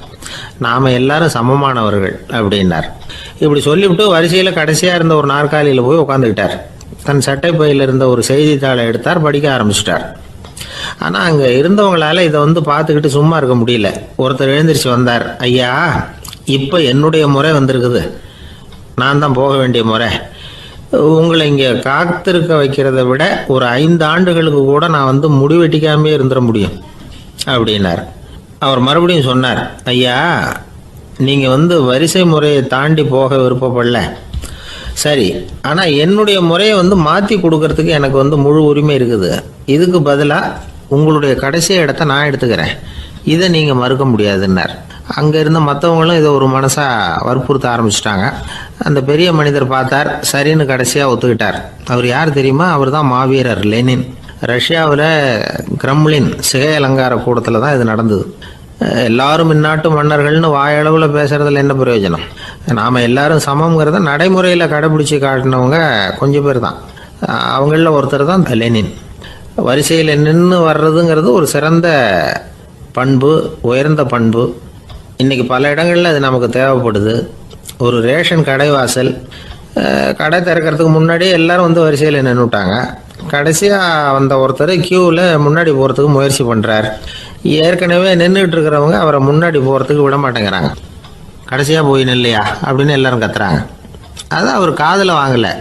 நாம் எல்லாரும் சமமானவர்கள் அப்படின்னார். இப்படி சொல்லிவிட்டு வரிசையில் கடைசியாக இருந்த ஒரு நாற்காலியில் போய் உட்காந்துக்கிட்டார். தன் சட்டை பையில் இருந்த ஒரு செய்தித்தாளை எடுத்தார், படிக்க ஆரம்பிச்சிட்டார். ஆனால் அங்கே இருந்தவங்களால இதை பார்த்துக்கிட்டு சும்மா இருக்க முடியல. ஒருத்தர் எழுந்திரிச்சு வந்தார். ஐயா, இப்போ என்னுடைய முறை வந்திருக்குது, நான் தான் போக வேண்டிய முறை. உங்களை இங்கே காத்திருக்க வைக்கிறத விட ஒரு 5 ஆண்டுகளுக்கு கூட நான் முடிவெட்டிக்காமே இருந்துட முடியும் அப்படின்னார். அவர் மறுபடியும் சொன்னார், ஐயா, நீங்கள் வரிசை முறையை தாண்டி போக விருப்பப்படல, சரி. ஆனால் என்னுடைய முறையை மாற்றி கொடுக்கறதுக்கு எனக்கு முழு உரிமை இருக்குது. இதுக்கு பதிலாக உங்களுடைய கடைசி இடத்த நான் எடுத்துக்கிறேன், இதை நீங்கள் மறுக்க முடியாதுன்னார். அங்கே இருந்த மற்றவங்களும் இதை ஒரு மனசாக வற்புறுத்த ஆரம்பிச்சிட்டாங்க. அந்த பெரிய மனிதர் பார்த்தார், சரின்னு கடைசியாக ஒத்துக்கிட்டார். அவர் யார் தெரியுமா? அவர் தான் மாவீரர் லெனின். ரஷ்யாவில் கிரெம்ளின் சிகை அலங்கார கூடத்தில் தான் இது நடந்தது. எல்லாரும் இந்நாட்டு மன்னர்கள்னு வாயளவில் பேசுறதுல என்ன பிரயோஜனம்? நாம் எல்லாரும் சமங்கிறத நடைமுறையில் கடைபிடிச்சி காட்டினவங்க கொஞ்சம் பேர் தான். அவங்களில் ஒருத்தர் தான் லெனின். வரிசையில் நின்று வர்றதுங்கிறது ஒரு சிறந்த பண்பு, உயர்ந்த பண்பு. இன்றைக்கி பல இடங்களில் அது நமக்கு தேவைப்படுது. ஒரு ரேஷன் கடை வாசல், கடை திறக்கிறதுக்கு முன்னாடியே எல்லாரும் வரிசையில் நின்றுட்டாங்க. கடைசியாக வந்த ஒருத்தர் கியூவில் முன்னாடி போகிறதுக்கு முயற்சி பண்ணுறார். ஏற்கனவே நின்றுட்டு இருக்கிறவங்க அவரை முன்னாடி போகிறதுக்கு விட மாட்டேங்கிறாங்க. கடைசியாக போய் நில்லையா அப்படின்னு எல்லாரும் கத்துறாங்க. அதை அவர் காதில் வாங்கலை.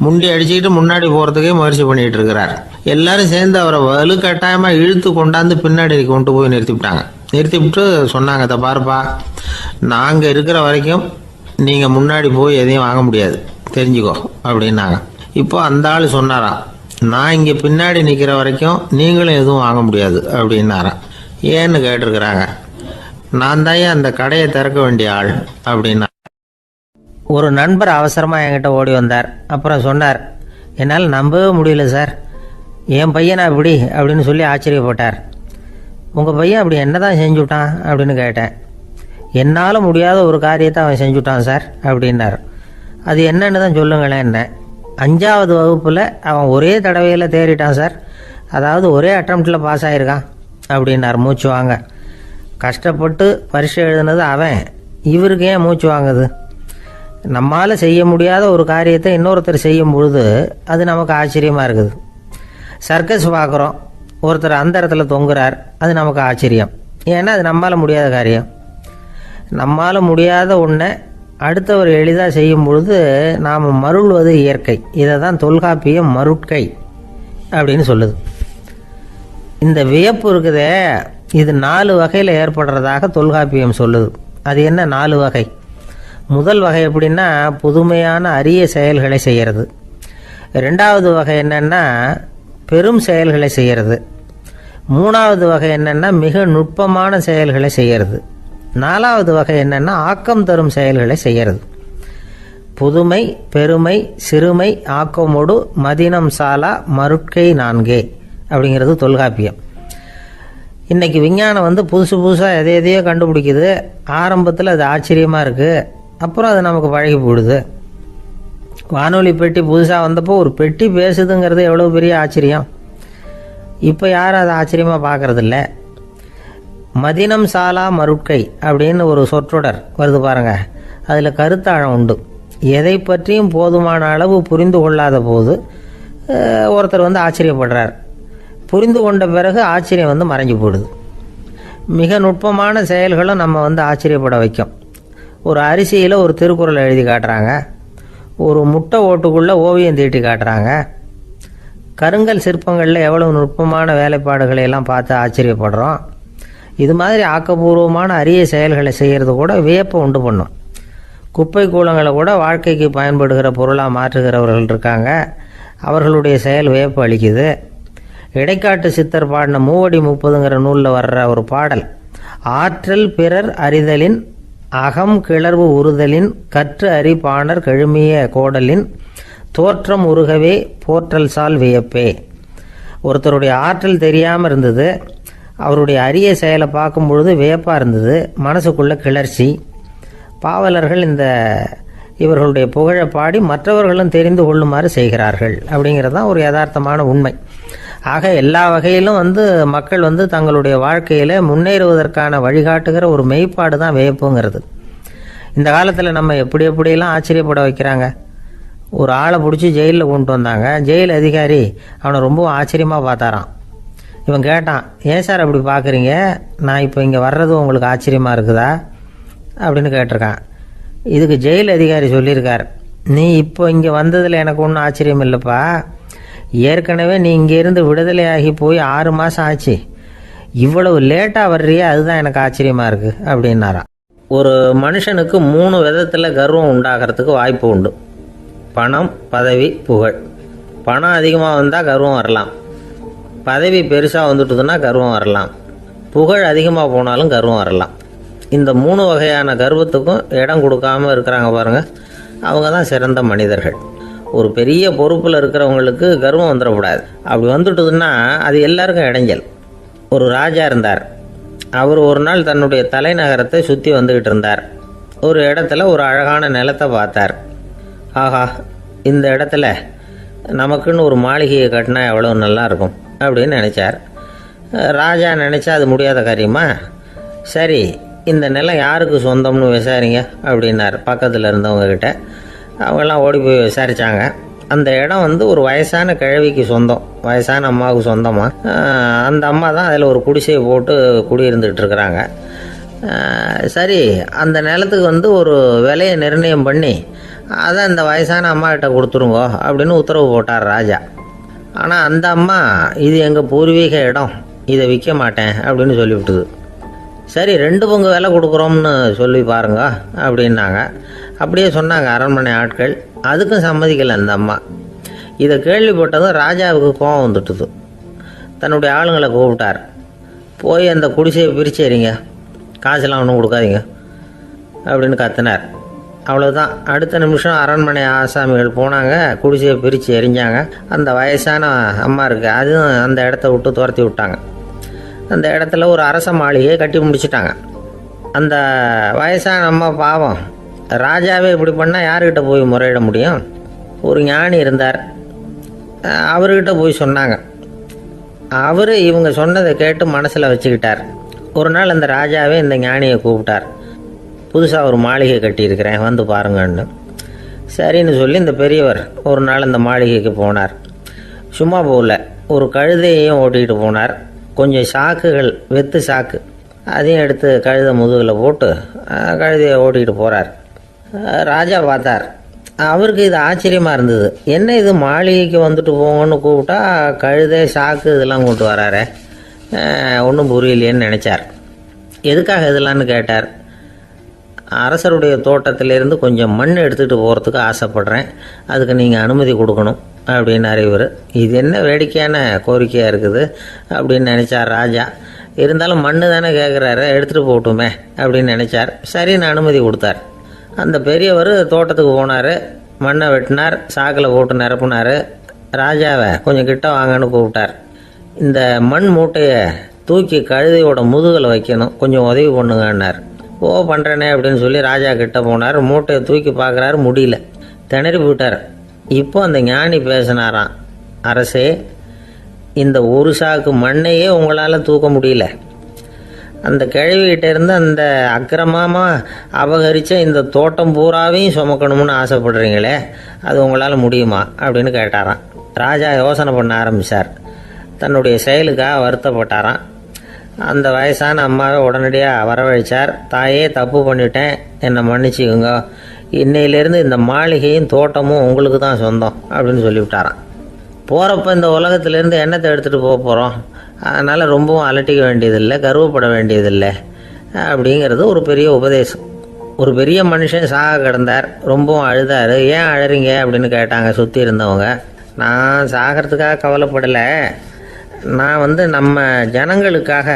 முண்டி அடிச்சுக்கிட்டு முன்னாடி போகிறதுக்கே முயற்சி பண்ணிகிட்டு இருக்கிறார். எல்லாரும் சேர்ந்து அவரை வலுக்கட்டாயமாக இழுத்து கொண்டாந்து பின்னாடி கொண்டு போய் நிறுத்திவிட்டாங்க. நிறுத்திவிட்டு சொன்னாங்க, இதை பாருப்பா, நாங்கள் இருக்கிற வரைக்கும் நீங்கள் முன்னாடி போய் எதையும் வாங்க முடியாது, தெரிஞ்சுக்கோ அப்படின்னாங்க. இப்போ அந்த ஆள் சொன்னாராம், நான் இங்கே பின்னாடி நிற்கிற வரைக்கும் நீங்களும் எதுவும் வாங்க முடியாது அப்படின்னாராம். ஏன்னு கேட்டிருக்கிறாங்க. நான் தான் அந்த கடையை திறக்க வேண்டிய ஆள் அப்படின்னா. ஒரு நண்பர் அவசரமாக என்கிட்ட ஓடி வந்தார். அப்புறம் சொன்னார், என்னால் நம்பவே முடியல சார், என் பையனா இப்படி அப்படின்னு சொல்லி ஆச்சரியப்பட்டார். உங்கள் பையன் அப்படி என்ன தான் செஞ்சுட்டான் அப்படின்னு கேட்டேன். என்னால் முடியாத ஒரு காரியத்தை அவன் செஞ்சுட்டான் சார் அப்படின்னார். அது என்னன்னு தான் சொல்லுங்களேன். என்ன 5வது வகுப்பில் அவன் ஒரே தடவையில் தேறிட்டான் சார், அதாவது ஒரே அட்டம்ப்டில் பாஸ் ஆகிருக்கான் அப்படின்னார் மூச்சு வாங்க. கஷ்டப்பட்டு பரீட்சை எழுதுனது அவன், இவருக்கு ஏன் மூச்சு வாங்குது? நம்மால் செய்ய முடியாத ஒரு காரியத்தை இன்னொருத்தர் செய்யும் பொழுது அது நமக்கு ஆச்சரியமாக இருக்குது. சர்க்கஸ் பார்க்குறோம், ஒருத்தர் அந்த இடத்துல தொங்குறார், அது நமக்கு ஆச்சரியம். ஏன்னா அது நம்மால் முடியாத காரியம். நம்மால் முடியாத ஒன்றை அடுத்தவர் எளிதாக செய்யும் பொழுது நாம் மருள்வது இயற்கை. இதை தான் தொல்காப்பியம் மருட்கை அப்படின்னு சொல்லுது. இந்த வியப்பு இருக்குதே, இது 4 வகையில் ஏற்படுறதாக தொல்காப்பியம் சொல்லுது. அது என்ன 4 வகை? முதல் வகை எப்படின்னா, புதுமையான அரிய செயல்களை செய்கிறது. 2வது வகை என்னென்னா பெரும் செயல்களை செய்கிறது. 3வது வகை என்னென்னா மிக நுட்பமான செயல்களை செய்கிறது. 4வது வகை என்னென்னா ஆக்கம் தரும் செயல்களை செய்கிறது. புதுமை, பெருமை, சிறுமை, ஆக்கமோடு மதினம் சாலா மருட்கை 4 அப்படிங்கிறது தொல்காப்பியம். இன்றைக்கி விஞ்ஞானம் புதுசு புதுசாக எதையோ கண்டுபிடிக்குது. ஆரம்பத்தில் அது ஆச்சரியமாக இருக்குது, அப்புறம் அது நமக்கு பழகி போயிடுது. வானொலி பெட்டி புதுசாக வந்தப்போ ஒரு பெட்டி பேசுதுங்கிறது எவ்வளோ பெரிய ஆச்சரியம். இப்போ யாரும் அதை ஆச்சரியமாக பார்க்குறதில்ல. மதினம் சாலா மருட்கை அப்படின்னு ஒரு சொற்றொடர் வருது பாருங்க, அதில் கருத்தாழம் உண்டு. எதை பற்றியும் போதுமான அளவு புரிந்து கொள்ளாத போது ஒருத்தர் ஆச்சரியப்படுறார். புரிந்து கொண்ட பிறகு ஆச்சரியம் மறைஞ்சு போயிடுது. மிக நுட்பமான செயல்களும் நம்ம ஆச்சரியப்பட வைக்கும். ஒரு அரிசியில் ஒரு திருக்குறள் எழுதி காட்டுறாங்க, ஒரு முட்டை ஓட்டுக்குள்ளே ஓவியம் தீட்டி காட்டுறாங்க. கருங்கல் சிற்பங்களில் எவ்வளவு நுட்பமான வேலைப்பாடுகளை எல்லாம் பார்த்து ஆச்சரியப்படுறோம். இது மாதிரி ஆக்கப்பூர்வமான அரிய செயல்களை செய்கிறது கூட வியப்பை உண்டு பண்ணும். குப்பை கூலங்களை கூட வாழ்க்கைக்கு பயன்படுகிற பொருளாக மாற்றுகிறவர்கள் இருக்காங்க, அவர்களுடைய செயல் வியப்பு அளிக்குது. இடைக்காட்டு சித்தர் பாடின 30 நூலில் வர்ற ஒரு பாடல், ஆற்றல் பிறர் அறிதலின் அகம் கிளர்வு உறுதலின் கற்று அறி பாணர் கெழுமிய கோடலின் தோற்றம் உருகவே போற்றல் சால் வியப்பே. ஒருத்தருடைய ஆற்றல் தெரியாமல் இருந்தது, அவருடைய அரிய செயலை பார்க்கும் பொழுது வியப்பாக இருந்தது, மனசுக்குள்ளே கிளர்ச்சி. பாவலர்கள் இவர்களுடைய புகழை பாடி மற்றவர்களும் தெரிந்து கொள்ளுமாறு செய்கிறார்கள் அப்படிங்கிறது தான் ஒரு யதார்த்தமான உண்மை. ஆக எல்லா வகையிலும் மக்கள் தங்களுடைய வாழ்க்கையில் முன்னேறுவதற்கான வழிகாட்டுகிற ஒரு மெய்ப்பாடு தான் வியப்புங்கிறது. இந்த காலத்தில் நம்ம எப்படியெல்லாம் ஆச்சரியப்பட வைக்கிறாங்க. ஒரு ஆளை பிடிச்சி ஜெயிலில் கொண்டு வந்தாங்க. ஜெயில் அதிகாரி அவனை ரொம்ப ஆச்சரியமாக பார்த்தாரான். இவன் கேட்டான், ஏன் சார் அப்படி பார்க்குறீங்க, நான் இப்போ இங்கே வர்றது உங்களுக்கு ஆச்சரியமாக இருக்குதா அப்படின்னு கேட்டிருக்கான். இதுக்கு ஜெயில் அதிகாரி சொல்லியிருக்கார், நீ இப்போ இங்கே வந்ததில் எனக்கு ஒன்றும் ஆச்சரியம் இல்லைப்பா, ஏற்கனவே நீ இங்கேருந்து விடுதலையாகி போய் 6 மாதம் ஆச்சு, இவ்வளவு லேட்டாக வர்றியே அதுதான் எனக்கு ஆச்சரியமாக இருக்குது அப்படின்னாராம். ஒரு மனுஷனுக்கு 3 விதத்தில் கர்வம் உண்டாகிறதுக்கு வாய்ப்பு உண்டு. பணம், பதவி, புகழ். பணம் அதிகமாக வந்தால் கர்வம் வரலாம், பதவி பெருசாக வந்துட்டுதுன்னா கர்வம் வரலாம், புகழ் அதிகமாக போனாலும் கர்வம் வரலாம். இந்த 3 வகையான கர்வத்துக்கும் இடம் கொடுக்காமல் இருக்கிறாங்க பாருங்கள், அவங்க தான் சிறந்த மனிதர்கள். ஒரு பெரிய பொறுப்பில் இருக்கிறவங்களுக்கு கர்வம் வந்துடக்கூடாது. அப்படி வந்துட்டுதுன்னா அது எல்லாருக்கும் இடைஞ்சல். ஒரு ராஜா இருந்தார். அவர் ஒரு நாள் தன்னுடைய தலைநகரத்தை சுற்றி வந்துக்கிட்டு இருந்தார். ஒரு இடத்துல ஒரு அழகான நிலத்தை பார்த்தார். ஆஹா, இந்த இடத்துல நமக்குன்னு ஒரு மாளிகையை கட்டினா எவ்வளோ நல்லா இருக்கும் அப்படின்னு நினச்சார். ராஜா நினச்சா அது முடியாத காரியமா? சரி, இந்த நிலம் யாருக்கு சொந்தம்னு விசாரிங்க அப்படின்னார் பக்கத்தில் இருந்தவங்கக்கிட்ட. அவங்கெல்லாம் ஓடி போய் விசாரித்தாங்க. அந்த இடம் ஒரு வயசான கிழவிக்கு சொந்தம், வயசான அம்மாவுக்கு சொந்தமாக. அந்த அம்மா தான் அதில் ஒரு குடிசையை போட்டு குடியிருந்துக்கிட்டு இருக்கிறாங்க. சரி, அந்த நிலத்துக்கு ஒரு விலையை நிர்ணயம் பண்ணி அதை அந்த வயசான அம்மாக்கிட்ட கொடுத்துருங்கோ அப்படின்னு உத்தரவு போட்டார் ராஜா. ஆனால் அந்த அம்மா, இது எங்கள் பூர்வீக இடம், இதை விற்க மாட்டேன் அப்படின்னு சொல்லிவிட்டுது. சரி, 2 பங்கு விலை கொடுக்குறோம்னு சொல்லி பாருங்க அப்படின்னாங்க. அப்படியே சொன்னாங்க அரண்மனை ஆட்கள். அதுக்கும் சம்மதிக்கலை அந்த அம்மா. இதை கேள்விப்பட்டதும் ராஜாவுக்கு கோபம் வந்துட்டுது. தன்னுடைய ஆளுங்களை கூப்பிட்டார். போய் அந்த குடிசையை பிரித்து எறிங்க, காசெல்லாம் ஒன்றும் கொடுக்காதீங்க அப்படின்னு கத்தினார். அவ்வளோதான். அடுத்த நிமிஷம் அரண்மனை ஆசாமிகள் போனாங்க, குடிசையை பிரித்து எரிஞ்சாங்க. அந்த வயசான அம்மா இருக்குது, அதுவும் அந்த இடத்த விட்டு துரத்தி விட்டாங்க. அந்த இடத்துல ஒரு அரச மாளிகையை கட்டி முடிச்சிட்டாங்க. அந்த வயசான அம்மா பாவம், ராஜாவே இப்படி பண்ணால் யாருக்கிட்ட போய் முறையிட முடியும்? ஒரு ஞானி இருந்தார், அவர்கிட்ட போய் சொன்னாங்க. அவர் இவங்க சொன்னதை கேட்டு மனசில் வச்சுக்கிட்டார். ஒரு நாள் அந்த ராஜாவே இந்த ஞானியை கூப்பிட்டார். புதுசாக ஒரு மாளிகை கட்டியிருக்கிறேன், வந்து பாருங்கன்னு. சரின்னு சொல்லி இந்த பெரியவர் ஒரு நாள் அந்த மாளிகைக்கு போனார். சும்மா போகல, ஒரு கழுதையையும் ஓட்டிகிட்டு போனார். கொஞ்சம் சாக்குகள், வெத்து சாக்கு, அதையும் எடுத்து கழுதை முதுகில் போட்டு கழுதையை ஓட்டிகிட்டு போகிறார். ராஜா பார்த்தார். அவருக்கு இது ஆச்சரியமாக இருந்தது. என்ன இது, மாளிகைக்கு வந்துட்டு போங்கன்னு கூப்பிட்டா கழுதை சாக்கு இதெல்லாம் கொண்டு வராரே, ஒன்றும் புரியலையேன்னு நினச்சார். எதுக்காக இதெல்லாம்னு கேட்டார். அரசருடைய தோட்டத்திலேருந்து கொஞ்சம் மண் எடுத்துகிட்டு போகிறதுக்கு ஆசைப்பட்றேன், அதுக்கு நீங்கள் அனுமதி கொடுக்கணும் அப்படின்னாரு இவர். இது என்ன வேடிக்கையான கோரிக்கையாக இருக்குது அப்படின்னு நினச்சார் ராஜா. இருந்தாலும் மண் தானே கேட்குறாரு, எடுத்துகிட்டு போகட்டுமே அப்படின்னு நினச்சார். சரின்னு அனுமதி கொடுத்தார். அந்த பெரியவர் தோட்டத்துக்கு போனார், மண்ணை வெட்டினார், சாக்கில் போட்டு நிரப்புனார். ராஜாவை கொஞ்சம் கிட்ட வாங்கன்னு கூப்பிட்டார். இந்த மண் மூட்டையை தூக்கி கழுதையோட முதுகில் வைக்கணும், கொஞ்சம் உதவி பண்ணுங்கன்னார். ஓ, பண்ணுறேனே அப்படின்னு சொல்லி ராஜா கிட்ட போனார். மூட்டையை தூக்கி பார்க்குறாரு, முடியல, திணறி போயிட்டார். இப்போ அந்த ஞானி பேசினாராம். அரசே, இந்த ஒரு சாக்கு மண்ணையே உங்களால் தூக்க முடியல, அந்த கிழவிகிட்ட இருந்து அந்த அக்கிரமமாக அபகரித்த இந்த தோட்டம் பூராவையும் சுமக்கணும்னு ஆசைப்படுறீங்களே, அது உங்களால் முடியுமா அப்படின்னு கேட்டாராம். ராஜா யோசனை பண்ண ஆரம்பித்தார். தன்னுடைய செயலுக்காக வருத்தப்பட்டாராம். அந்த வயசான அம்மாவை உடனடியாக வரவழைச்சார். தாயே, தப்பு பண்ணிட்டேன், என்னை மன்னிச்சுக்குங்க, இன்னையிலேருந்து இந்த மாளிகையும் தோட்டமும் உங்களுக்கு தான் சொந்தம் அப்படின்னு சொல்லிவிட்டாராம். போகிறப்ப இந்த உலகத்திலேருந்து எண்ணத்தை எடுத்துகிட்டு போக போகிறோம், அதனால் ரொம்பவும் அலட்டிக்க வேண்டியதில்லை, கர்வப்பட வேண்டியதில்லை அப்படிங்கிறது ஒரு பெரிய உபதேசம். ஒரு பெரிய மனுஷன் சாக கிடந்தார், ரொம்பவும் அழுதார். ஏன் அழறீங்க அப்படின்னு கேட்டாங்க சுற்றி இருந்தவங்க. நான் சாகிறதுக்காக கவலைப்படலை, நான் நம்ம ஜனங்களுக்காக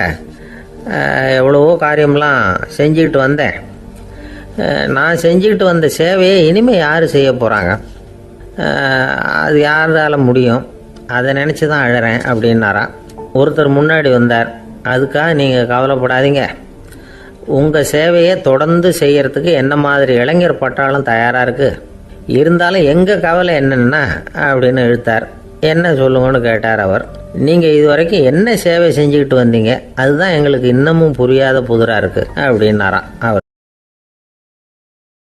எவ்வளவோ காரியம்லாம் செஞ்சுக்கிட்டு வந்தேன். நான் செஞ்சுக்கிட்டு வந்த சேவையை இனிமேல் யார் செய்ய போகிறாங்க, அது யாரால முடியும், அதை நினச்சி தான் அழறேன் அப்படின்னாராம். ஒருத்தர் முன்னாடி வந்தார். அதுக்காக நீங்கள் கவலைப்படாதீங்க, உங்கள் சேவையை தொடர்ந்து செய்யறதுக்கு என்ன மாதிரி இளைஞர் பட்டாலும் தயாராக இருக்கு. இருந்தாலும் எங்கள் கவலை என்னன்னா அப்படின்னு இழுத்தார். என்ன சொல்லுங்கன்னு கேட்டார் அவர். நீங்கள் இதுவரைக்கும் என்ன சேவை செஞ்சுக்கிட்டு வந்தீங்க, அதுதான் எங்களுக்கு இன்னமும் புரியாத புதிராக இருக்குது அப்படின்னாராம் அவர்.